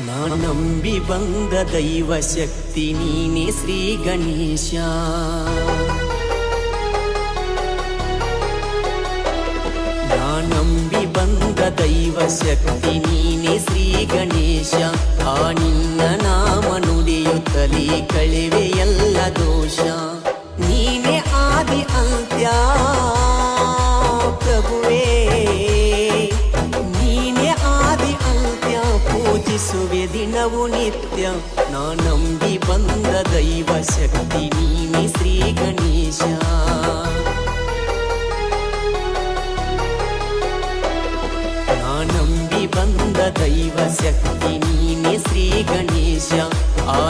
ನಾ ನಂಬಿ ಬಂದ ದೈವ ಶಕ್ತಿ ನೀನೆ ಶ್ರೀ ಗಣೇಶ. ನಾ ನಂಬಿ ಬಂದ ದೈವ ಶಕ್ತಿ ನೀನೆ ಶ್ರೀ ಗಣೇಶ. ಆ ನಿನ್ನ ನಾಮ ನುಡಿಯುತ್ತಲೇ ಕಳೆವೆ ಎಲ್ಲ ದೋಷ. ನೀನೆ ಆದಿ ಅಂತ್ಯ ಪ್ರಭುವೇ, ನೀನೆ ಆದಿ ಅಂತ್ಯ ಪೂಜಿಸುವೆ ದಿನವು ನಿತ್ಯ. ನಾ ನಂಬಿ ಬಂದ ದೈವ ಶಕ್ತಿ ನೀನೆ ಶ್ರೀ ಗಣೇಶ. ನಾ ನಂಬಿ ಬಂದ ದೈವ ಶಕ್ತಿ ನೀನೆ ಶ್ರೀ ಗಣೇಶ. ಆ